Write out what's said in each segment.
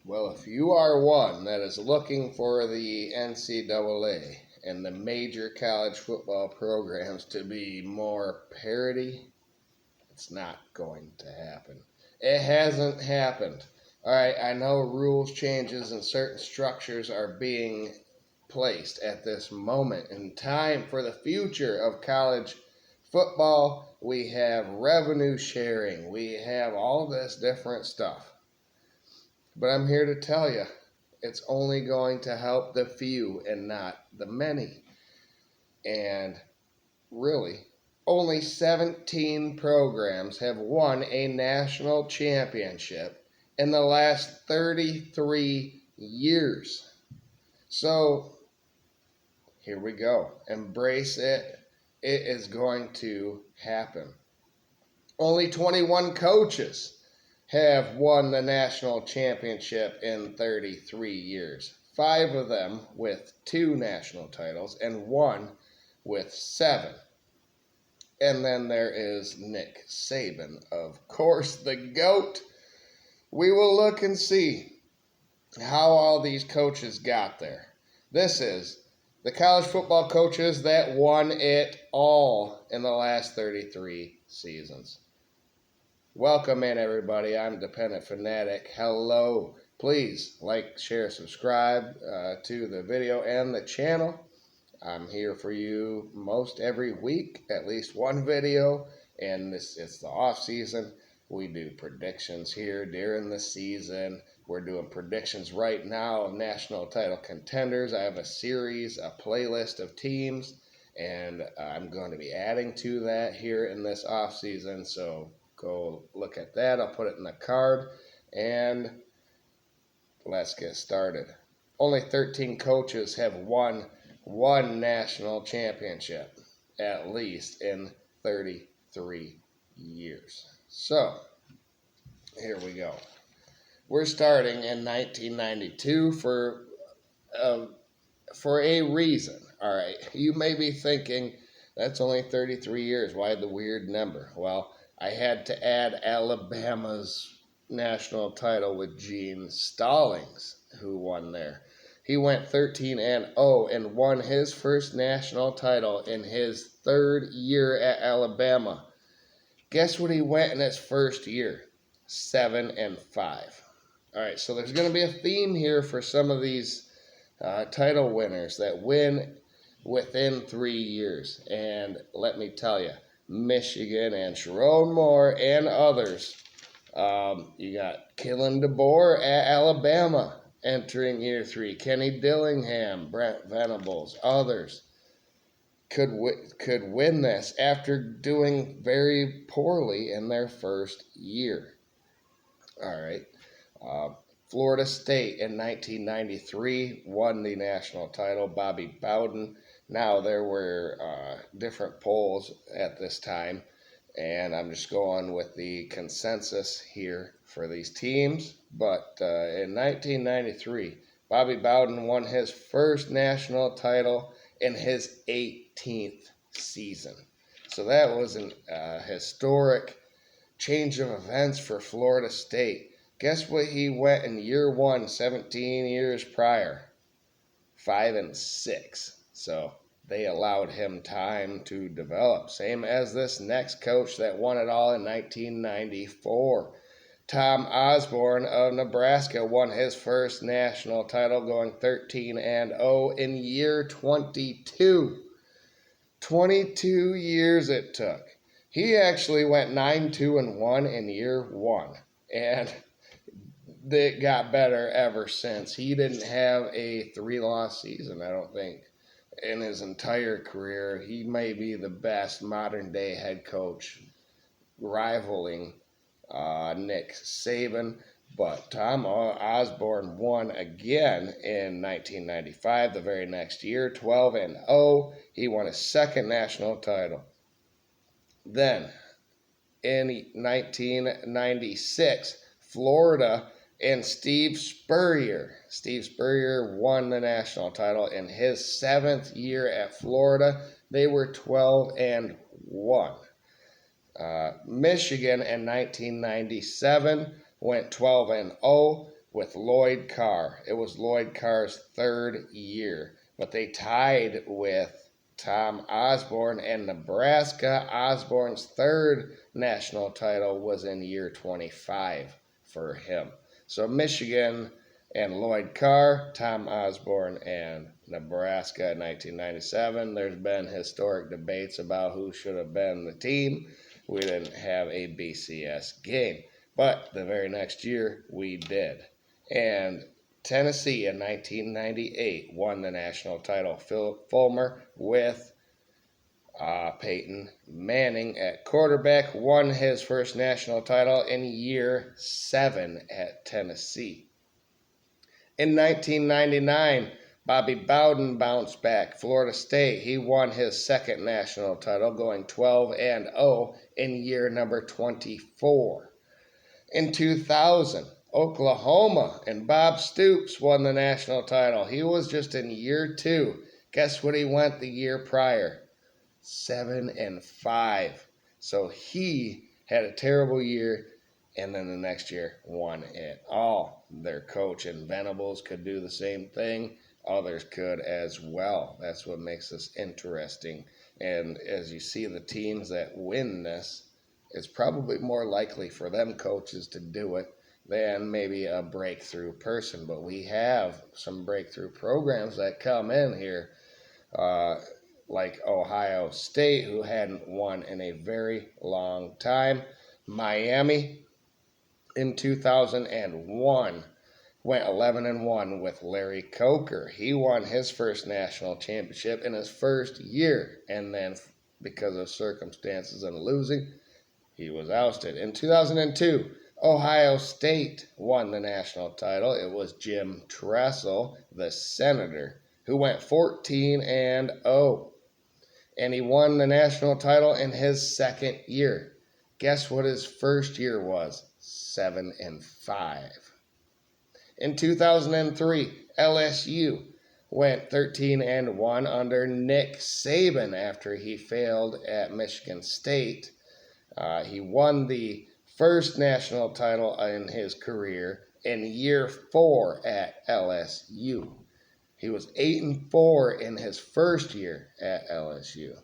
Well, if you are one that is looking for the NCAA and the major college football programs to be more parity, it's not going to happen. It hasn't happened. All right, I know rules changes and certain structures are being placed at this moment in time for the future of college football. We have revenue sharing, we have all this different stuff. But I'm here to tell you, it's only going to help the few and not the many. And really, only 17 programs have won a national championship in the last 33 years. So, here we go. Embrace it. It is going to happen. Only 21 coaches have won the national championship in 33 years. 5 of them with 2 national titles and 1 with 7. And then there is Nick Saban, of course, the GOAT. We will look and see how all these coaches got there. This is the college football coaches that won it all in the last 33 seasons. Welcome in, everybody. I'm Dependent Fanatic. Hello. Please like, share, subscribe to the video and the channel. I'm here for you most every week, at least one video, and it's the off season. We do predictions here during the season. We're doing predictions right now of national title contenders. I have a series, a playlist of teams, and I'm going to be adding to that here in this off season. So go look at that. I'll put it in the card, and let's get started. Only 13 coaches have won one national championship, at least in 33 years. So, here we go. We're starting in 1992 for a reason. All right, you may be thinking, that's only 33 years. Why the weird number? Well, I had to add Alabama's national title with Gene Stallings, who won there. He went 13-0 and won his first national title in his 3rd year at Alabama. Guess what he went in his first year? 7-5. All right, so there's going to be a theme here for some of these title winners that win within 3 years. And let me tell you, Michigan and Sharon Moore and others. You got Kalen DeBoer at Alabama entering year 3. Kenny Dillingham, Brent Venables, others could win this after doing very poorly in their first year. All right. Florida State in 1993 won the national title. Bobby Bowden. Now, there were different polls at this time, and I'm just going with the consensus here for these teams. But in 1993, Bobby Bowden won his first national title in his 18th season. So that was a historic change of events for Florida State. Guess what he went in year 1, 17 years prior? 5-6. So they allowed him time to develop. Same as this next coach that won it all in 1994. Tom Osborne of Nebraska won his first national title going 13-0 in year 22. 22 years it took. He actually went 9-2-1 in year 1. And it got better ever since. He didn't have a 3-loss season, I don't think, in his entire career. He may be the best modern-day head coach, rivaling Nick Saban. But Tom Osborne won again in 1995, the very next year, 12-0. He won his second national title. Then, in 1996, Florida and Steve Spurrier. Steve Spurrier won the national title in his 7th year at Florida. They were 12-1. Michigan in 1997 went 12-0. with Lloyd Carr. It was Lloyd Carr's third year, but they tied with Tom Osborne and Nebraska. Osborne's third national title was in year 25 for him. So Michigan and Lloyd Carr, Tom Osborne, and Nebraska in 1997. There's been historic debates about who should have been the team. We didn't have a BCS game, but the very next year we did. And Tennessee in 1998 won the national title. Philip Fulmer with Peyton Manning at quarterback won his first national title in year 7 at Tennessee. In 1999, Bobby Bowden bounced back. Florida State, he won his second national title, going 12-0 in year number 24. In 2000, Oklahoma and Bob Stoops won the national title. He was just in year 2. Guess what he went the year prior? 7-5. So he had a terrible year, and then the next year won it all. Their coach and Venables could do the same thing. Others could as well. That's what makes this interesting. And as you see the teams that win this, it's probably more likely for them coaches to do it than maybe a breakthrough person. But we have some breakthrough programs that come in here, like Ohio State, who hadn't won in a very long time. Miami in 2001 went 11-1 with Larry Coker. He won his first national championship in his first year, and then because of circumstances and losing, he was ousted. In 2002, Ohio State won the national title. It was Jim Tressel, the senator, who went 14-0. And he won the national title in his second year. Guess what his first year was? 7-5. In 2003, LSU went 13-1 under Nick Saban after he failed at Michigan State. He won the first national title in his career in year 4 at LSU. He was 8-4 in his first year at LSU.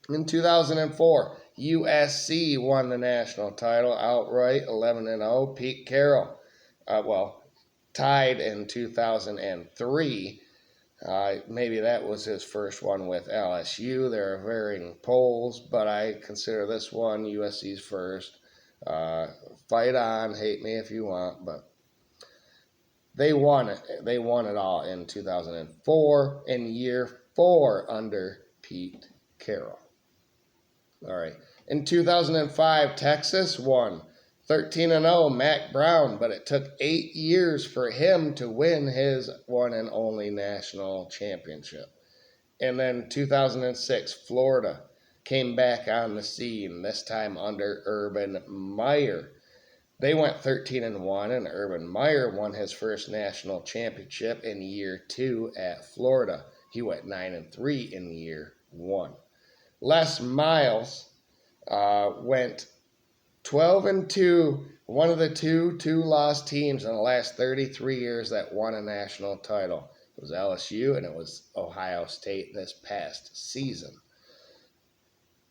In 2004, USC won the national title outright, 11-0. Pete Carroll, tied in 2003. Maybe that was his first one with LSU. There are varying polls, but I consider this one USC's first. Fight on, hate me if you want, but they won it. They won it all in 2004, in year 4 under Pete Carroll. All right. In 2005, Texas won 13-0, Mac Brown, but it took 8 years for him to win his one and only national championship. And then 2006, Florida came back on the scene, this time under Urban Meyer. They went 13-1, and Urban Meyer won his first national championship in year 2 at Florida. He went 9-3 in year 1. Les Miles went 12-2, one of the two-loss teams in the last 33 years that won a national title. It was LSU and it was Ohio State this past season.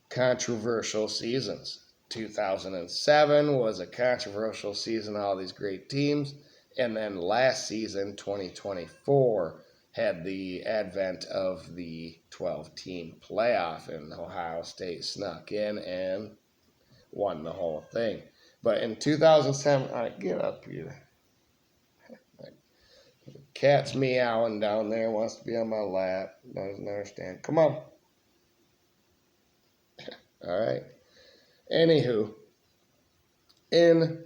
Controversial seasons. 2007 was a controversial season, all these great teams. And then last season, 2024, had the advent of the 12-team playoff, and Ohio State snuck in and won the whole thing. But in 2007, all right, get up here. The cat's meowing down there, wants to be on my lap, doesn't understand. Come on. All right. Anywho, and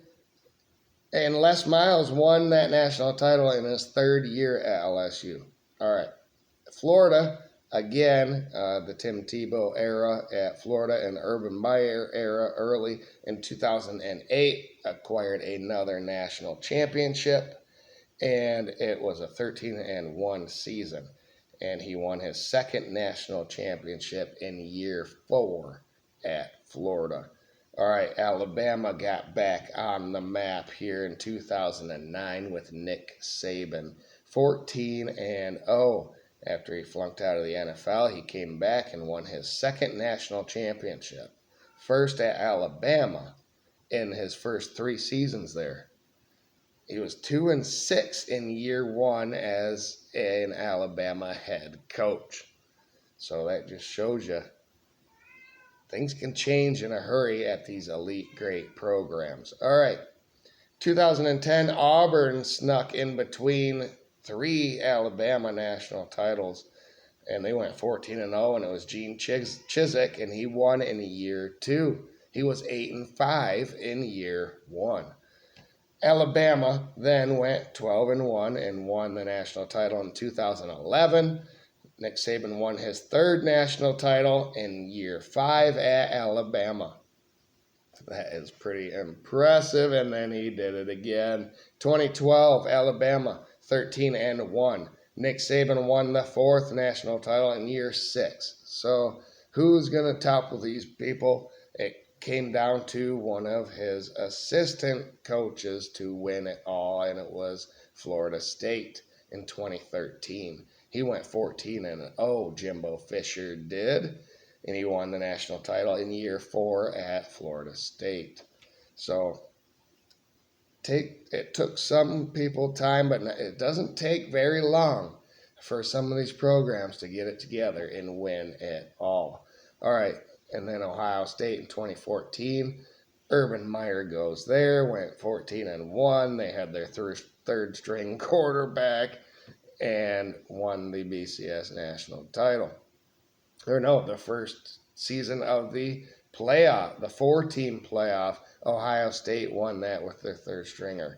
Les Miles won that national title in his third year at LSU. All right. Florida, again, the Tim Tebow era at Florida and Urban Meyer era early in 2008 acquired another national championship, and it was a 13-1 season. And he won his second national championship in year 4 at Florida. All right, Alabama got back on the map here in 2009 with Nick Saban, 14-0. After he flunked out of the NFL, he came back and won his second national championship, first at Alabama in his first 3 seasons there. He was 2-6 in year one as an Alabama head coach. So that just shows you things can change in a hurry at these elite great programs. All right. 2010, Auburn snuck in between 3 Alabama national titles, and they went 14-0, and it was Gene Chizik, and he won in year two. He was 8-5 in year one. Alabama then went 12-1 and won the national title in 2011. Nick Saban won his third national title in year 5 at Alabama. That is pretty impressive. And then he did it again. 2012, Alabama, 13-1. Nick Saban won the fourth national title in year 6. So who's going to topple these people? It came down to one of his assistant coaches to win it all, and it was Florida State in 2013. He went 14-0, Jimbo Fisher did, and he won the national title in year 4 at Florida State. So it took some people time, but it doesn't take very long for some of these programs to get it together and win it all. All right, and then Ohio State in 2014, Urban Meyer goes there, went 14-1. They had their third string quarterback and won the BCS national title. Or no, the first season of the playoff, the 4-team playoff. Ohio State won that with their third stringer.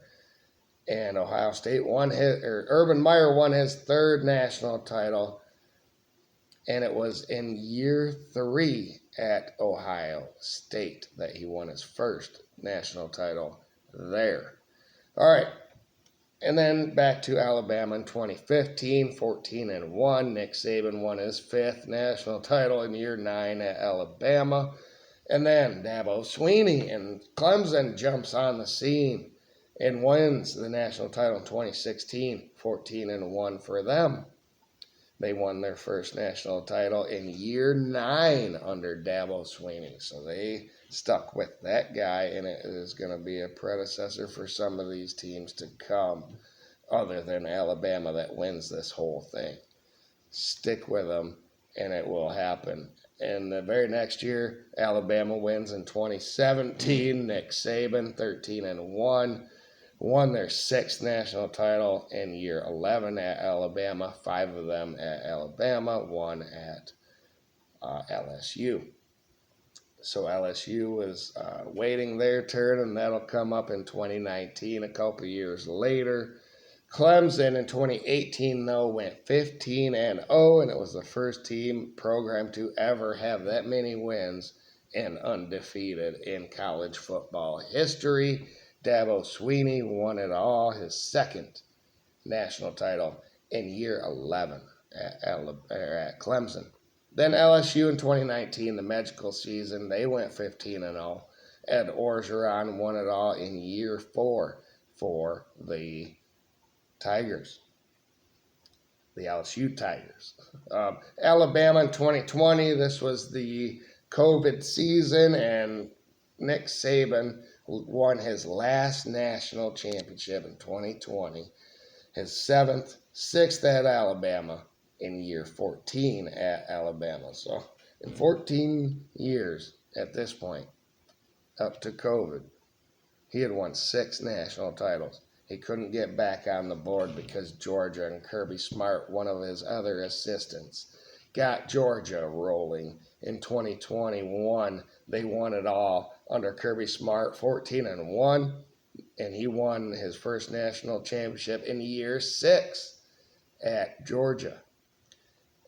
And Ohio State Urban Meyer won his third national title, and it was in year 3 at Ohio State that he won his first national title there. All right. And then back to Alabama in 2015, 14-1. Nick Saban won his 5th national title in year 9 at Alabama. And then Dabo Swinney and Clemson jumps on the scene and wins the national title in 2016, 14-1 for them. They won their first national title in year 9 under Dabo Swinney. So they stuck with that guy, and it is going to be a predecessor for some of these teams to come, other than Alabama that wins this whole thing. Stick with them, and it will happen. And the very next year, Alabama wins in 2017. Nick Saban, 13-1. Won their 6th national title in year 11 at Alabama, 5 of them at Alabama, 1 at LSU. So LSU is waiting their turn, and that'll come up in 2019, a couple years later. Clemson in 2018, though, went 15-0, and it was the first team program to ever have that many wins and undefeated in college football history. Dabo Swinney won it all, his 2nd national title in year 11 at Clemson. Then LSU in 2019, the magical season, they went 15-0. Ed Orgeron won it all in year 4 for the Tigers, the LSU Tigers. Alabama in 2020, this was the COVID season, and Nick Saban won his last national championship in 2020, his 6th at Alabama in year 14 at Alabama. So in 14 years at this point, up to COVID, he had won 6 national titles. He couldn't get back on the board because Georgia and Kirby Smart, one of his other assistants, got Georgia rolling. In 2021, they won it all under Kirby Smart, 14-1, and he won his first national championship in year 6 at Georgia.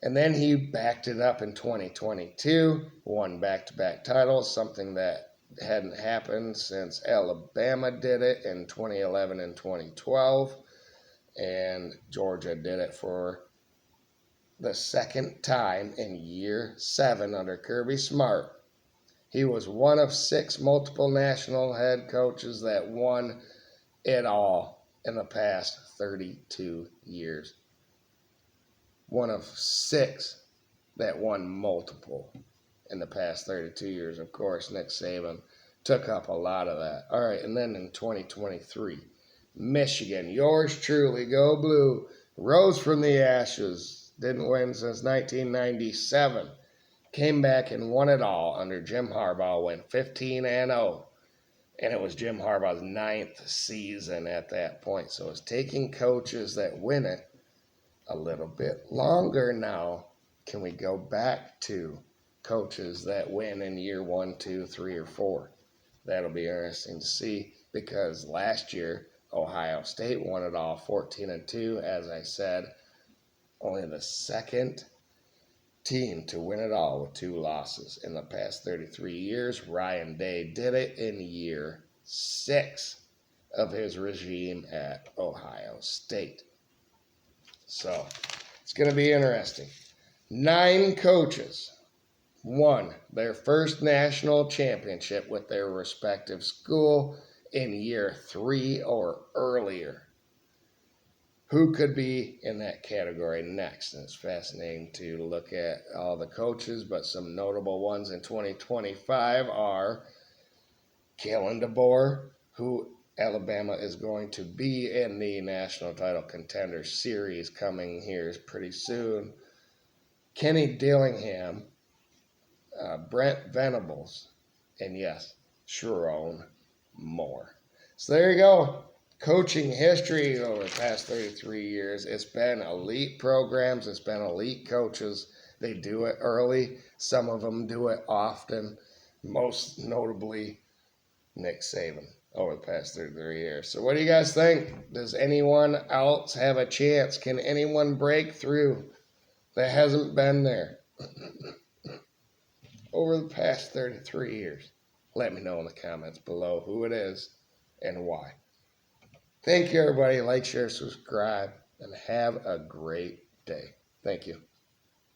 And then he backed it up in 2022, won back-to-back titles, something that hadn't happened since Alabama did it in 2011 and 2012, and Georgia did it for the 2nd time in year 7 under Kirby Smart. He was one of 6 multiple national head coaches that won it all in the past 32 years. One of 6 that won multiple in the past 32 years. Of course, Nick Saban took up a lot of that. All right, and then in 2023, Michigan, yours truly, go blue, rose from the ashes, didn't win since 1997, came back and won it all under Jim Harbaugh, went 15-0, and it was Jim Harbaugh's 9th season at that point. So it's taking coaches that win it a little bit longer now. Can we go back to coaches that win in year 1, 2, 3, or 4? That'll be interesting to see, because last year Ohio State won it all 14-2. As I said, only the second team to win it all with 2 losses in the past 33 years. Ryan Day did it in year 6 of his regime at Ohio State. So it's going to be interesting. 9 coaches won their first national championship with their respective school in year 3 or earlier. Who could be in that category next? And it's fascinating to look at all the coaches, but some notable ones in 2025 are Kalen DeBoer, who Alabama is going to be in the National Title Contender Series coming here pretty soon. Kenny Dillingham, Brent Venables, and yes, Sharon Moore. So there you go. Coaching history over the past 33 years. It's been elite programs. It's been elite coaches. They do it early. Some of them do it often. Most notably, Nick Saban over the past 33 years. So what do you guys think? Does anyone else have a chance? Can anyone break through that hasn't been there over the past 33 years? Let me know in the comments below who it is and why. Thank you, everybody. Like, share, subscribe, and have a great day. Thank you.